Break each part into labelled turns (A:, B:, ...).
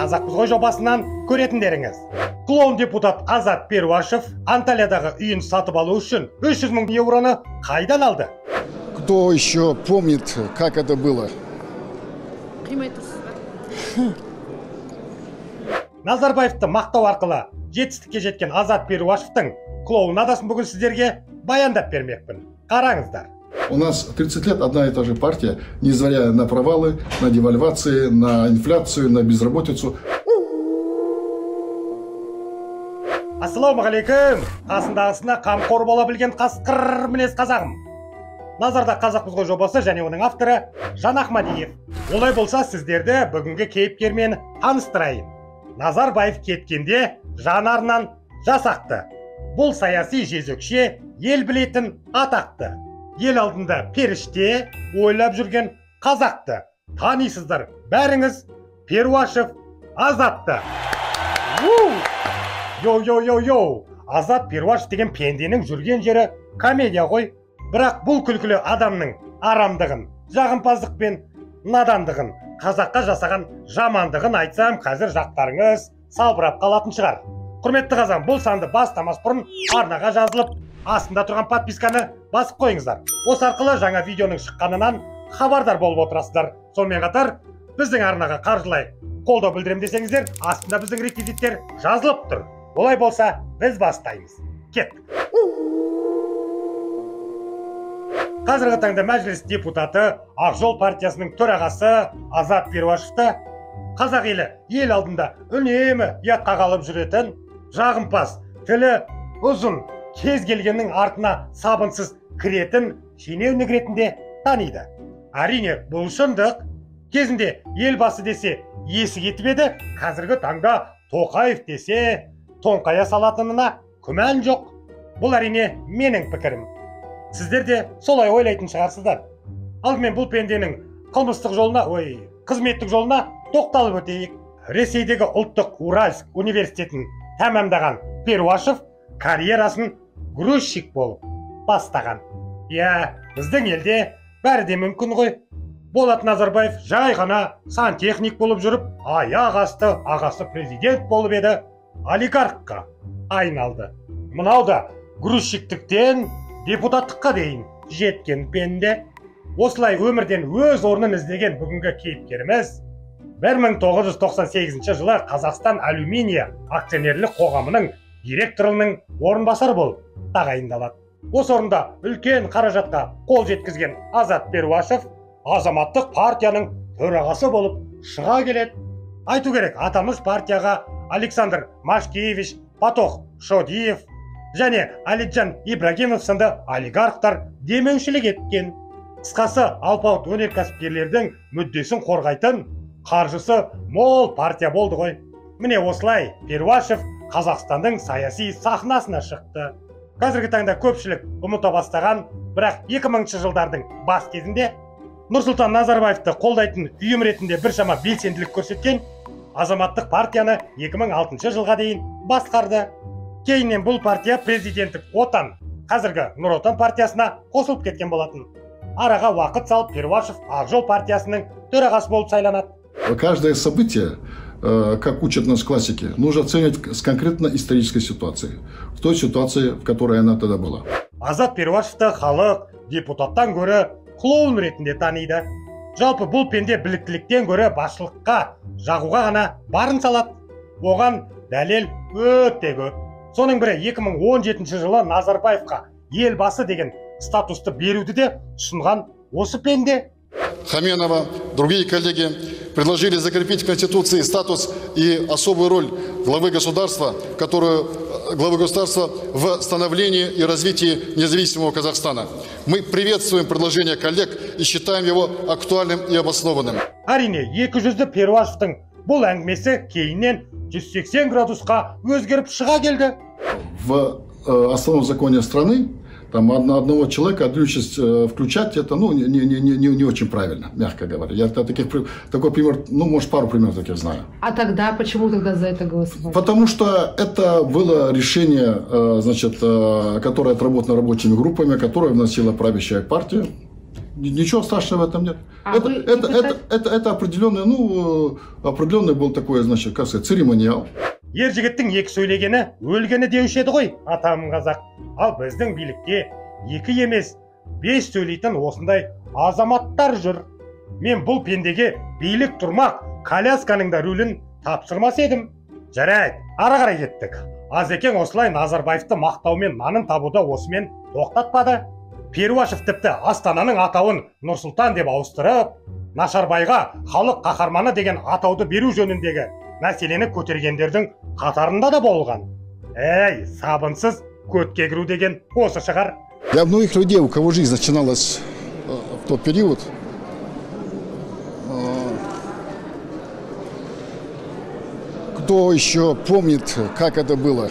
A: Қазақпыз ғой жобасынан көретіндеріңіз. Клоун депутат Азат Перуашев Анталиядағы үйін сатып алу үшін 300 000 евроны қайдан алды?
B: Кто еще помнит, как это было?
A: Назарбаевты мақтау арқылы жетістікке жеткен Азат Перуашевтың клоунадасын бүгін сіздерге баяндап бермекпін. Қараңыздар.
B: У нас 30 лет одна и та же партия, несмотря на провалы, на девальвации, на инфляцию, на безработицу.
A: Ассалаумағалейкум. Қасындағысына қамқор бола білген қасқыр мінез қазағым. Назарда Қазақпыз ғой жобасы және оның авторы Жан Ахмадиев. Олай болса сіздерді бүгінгі кейіпкермен таныстырайын. Назарбаев кеткенде жанарынан жасақты. Бұл саяси жезөкше, ел білетін атақты. Ел алдында періште ойлап жүрген қазақты. Танисыздар бәріңіз Перуашев Азатты. Йо. Азат Перуашев деген пенденің жүрген жері комедия ғой. Бірақ бұл күлкілі адамның арамдығын, жағымпаздық пен надандығын, қазаққа жасаған жамандығын айтсам, қазір жақтарыңыз салбырап қалатын шығар. Құрметті қазам, бұл санды бастамас бұрын арнаға жазылып, астында тұрған подписканы басып қойыңыздар. Осы арқылы жаңа видеоның шыққанынан хабардар болып отырасыздар. Сонымен қатар, біздің арнаға қаржылай қолдау білдірем десеңіздер, астында біздің реквизиттер жазылып тұр. Олай болса, біз бастаймыз. Кеттік. Қазіргі таңда мәжіліс депутаты Ақжол партиясының төрағасы Азат Перуашевті қазақ елі ел алдында үнемі ұятқа қалып жүретін, жағымпаз, тілі ұзын, кез келгеннің артына сабынсыз кіретін шенеунік ретінде таниды. Әрине, бұл шындық. Кезінде елбасы десе есі кетіп еді, қазіргі таңда Тоқаев десе тоңқая салатынына күмән жоқ. Бұл әрине менің пікірім. Сіздер де солай ойлайтын шығарсыздар. Алдымен бұл пенденің қылмыстық жолына, қызметтік жолына тоқталып өтейік. Ресейдегі ұлттық Уральск университетін тәмамдаған Перуашев карьерасын грузчик болып бастаған. Біздің елде бәрі де мүмкін ғой. Болат Назарбаев жай ғана сантехник болып жүріп, аяқ асты ағасы президент болып еді, олигархқа айналды. Мынау да грузчиктіктен депутаттыққа дейін жеткен пенде. Осылай өмірден өз орнын іздеген бүгінгі кейіпкеріміз 1998 жылы Қазақстан алюминия акционерлік қоғамының директорының орынбасары болып тағайындалады. Осы орында үлкен қаражатқа қол жеткізген Азат Перуашев азаматтық партияның төрағасы болып шыға келеді. Айту керек, аталмыш партияға Александр Машкевич, Патох Шодиев және Алиджан Ибрагимов сынды олигархтар демеушілік еткен. Қысқасы, алпауыт өнеркәсіпкерлердің мүддесін қорғайтын қаржысы мол партия болды ғой. Міне осылай Перуашев Қазақстанның саяси сахнасына шықты. Қазіргі таңда көпшілік ұмыта бастаған, бірақ 2000 жылдардың бас кезінде Нұрсұлтан Назарбаевты қолдайтын ұйым ретінде біршама белсенділік көрсеткен азаматтық партияны 2006 жылға дейін басқарды. Кейіннен бұл партия президенттік отан, қазіргі Нұр Отан партиясына қосылып кеткен болатын. Араға уақыт салып Перуашев Ақжол партиясының төрағасы болып сайланады.
B: Каждое событие, как учат нас классики, нужно оценивать с конкретно исторической ситуацией, в той ситуации, в которой она тогда была.
A: Азат Перуашевті халық депутаттан гөрі клоун ретінде таниды. Жалпы бұл пенде біліктіліктен гөрі басшылыққа жағуға ғана барын салады. Оған дәлел өте көп. Соның бірі 2017 жылы Назарбаевқа елбасы деген статусты беруді де ұсынған осы пенде.
B: Хаменова, другие коллеги предложили закрепить в Конституции статус и особую роль главы государства, в становлении и развитии независимого Казахстана. Мы приветствуем предложение коллег и считаем его актуальным и обоснованным.
A: Әрине, 200 Перуашевтің бұл әңгімесі кейіннен 180 градусқа өзгеріп шыға келді.
B: В основном законе страны там одного человека одну часть включать, это не очень правильно, мягко говоря. Я такой пример, может, пару примеров таких знаю.
C: А тогда почему тогда за это голосовали?
B: Потому что это было решение, которое отработано рабочими группами, которое вносила правящая партия. Ничего страшного в этом нет.
C: А вы
B: Это определенный, ну, определенный был такой, значит, как сказать, церемониал.
A: Ер жігіттің екі сөйлегені өлгені деуші еді ғой, атам қазақ. Ал біздің билікте 2 емес 5 сөйлейтін осындай азаматтар жүр. Мен бұл пендеге билік тұрмақ колясканың да рөлін тапсырмас едім. Жарайды, ара қарай кеттік. Азекең осылай Назарбаевты мақтаумен нанын табуда осымен тоқтатпады. Перуашев тіпті Астананың атауын Нұрсұлтан деп ауыстырып, Нашарбайға халық қаһарманы деген атауды беру жөніндегі мәселені көтергендердің қатарында да болған. Эй, сабынсыз көтке кіру деген осы шығар.
B: Для многих людей, у кого жизнь начиналась в тот период, кто еще помнит, как это было?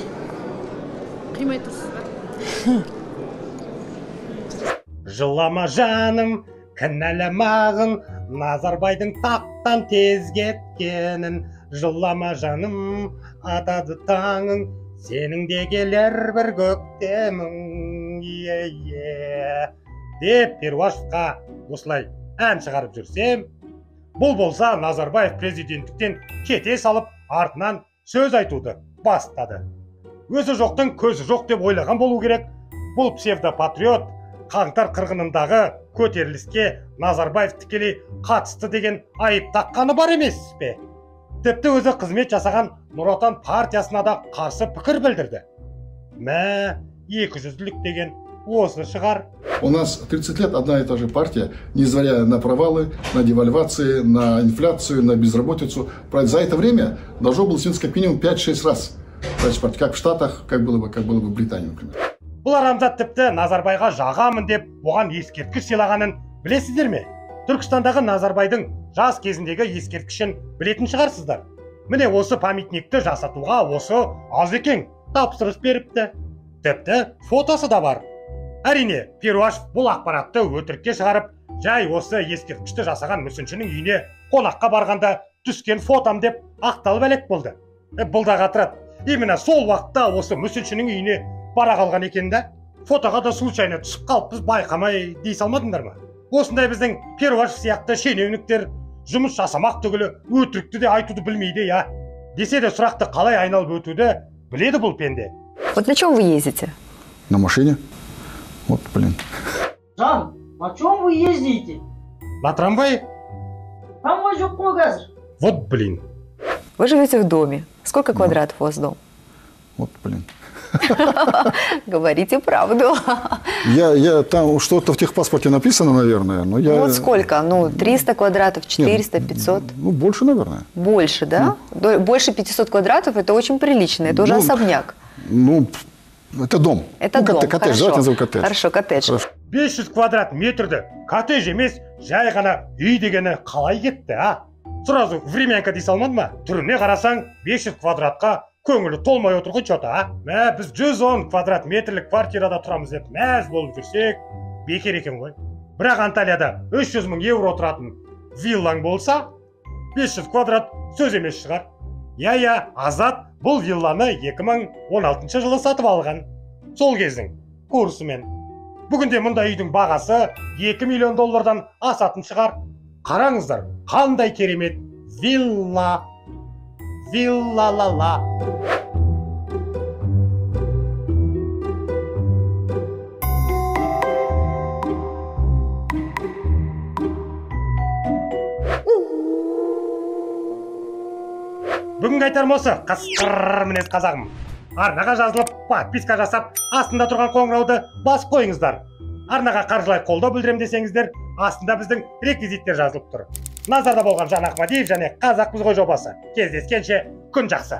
A: Жылама жаным, кінәламағын, Назарбайдың тақтан тез кеткенін. Жылама жаным, атады таңың, сенің де келер бір көктемің. Деп Перуашевқа осылай ән шығарып жүрсем, бұл болса Назарбаев президенттіктен кете салып, артынан сөз айтуды бастады. Өзі жоқтың көзі жоқ деп ойлаған болу керек. Бұл псевдопатриот қаңтар қырғынындағы көтеріліске Назарбаев тікелей қатысты деген айып таққаны бар емес пе? Тіпті өзі қызмет жасаған Нұр Отан партиясына да қарсы пікір білдірді. Мә, 200-лік деген осы шығар.
B: У нас 30 лет одна и та же партия, несмотря на провалы, на девальвации, на инфляцию, на безработицу. За это время должно было снизиться как минимум 5-6 раз. Как в Штатах, как было бы в Британии, например.
A: Бұл адамзат тіпті Назарбайға жағамын деп, оған ескерткіш сыйлағанын білесіздер ме? Түркістандағы Назарбайдың жас кезіндегі ескерткішін білетін шығарсыздар. Міне осы памятникті жасатуға осы Азекең тапсырыс беріпті. Тіпті фотосы да бар. Әрине, Перуашев бұл ақпаратты өтірікке шығарып, жай осы ескерткішті жасаған мүсіншінің үйіне қонаққа барғанда түскен фотом деп ақталып әлек болды. Бұл да қатырады. Именно сол уақытта осы мүсіншінің үйіне бара қалған екен да, фотоға да случайно түсіп қалып, біз байқамай дей салмадыңдар ма? Осындай біздің Перуашев сияқты шенеуніктер жұмыс жасамақ түгілі өтірікті де айтуды білмейді, я. Десе де сұрақты қалай айналып өтуді біледі бұл пенде.
D: Вот на чем вы ездите?
B: На машине. Вот, блин.
E: Жан, на чем вы ездите?
A: На трамвае?
E: Трамвай жоқ қой қазір.
A: Вот, блин.
D: Вы живете в доме. Сколько квадратов у вас дом?
B: Вот, блин.
D: Говорите правду.
B: Я там что-то в техпаспорте написано, наверное, но я...
D: Вот сколько? Ну, 300 квадратов, 400, 500?
B: Ну, больше, наверное.
D: Больше, да? Больше 500 квадратов – это очень прилично, это уже особняк.
B: Ну, это дом.
D: Это дом,
B: коттедж, давайте назовем коттедж.
D: Хорошо, коттедж.
A: 500 квадрат метрді коттедж емес, жай ғана үй дегені қалай кетті, а? Сразу времянка дей салмады ма? Түріне қарасаң 500 квадратқа көңілі толмай отыр ғой что-то, а? Мә, біз 110 квадрат метрлік квартирада тұрамыз деп мәз болып жүрсек, бекер екен ғой. Бірақ Анталияда 300 000 евро тұратын виллаң болса, 500 квадрат сөз емес шығар. Я, Азат бұл вилланы 2016 жылы сатып алған. Сол кездің курсымен. Бүгінде мұнда үйдің бағасы $2 миллион асатын шығар. Қараңыздар, қандай керемет вилла. Вилла-ла-ла. Бүгінгі айтарым осы, қасқыр мінез қазағым. Арнаға жазылып, подписка жасап, астында тұрған қоңырауды басып қойыңыздар. Арнаға қаржылай қолдау білдірем десеңіздер, астында біздің реквизиттер жазылып тұр. Назарда болған Жан Ахмадиев және Қазақпыз ғой жобасы. Кездескенше күн жақсы.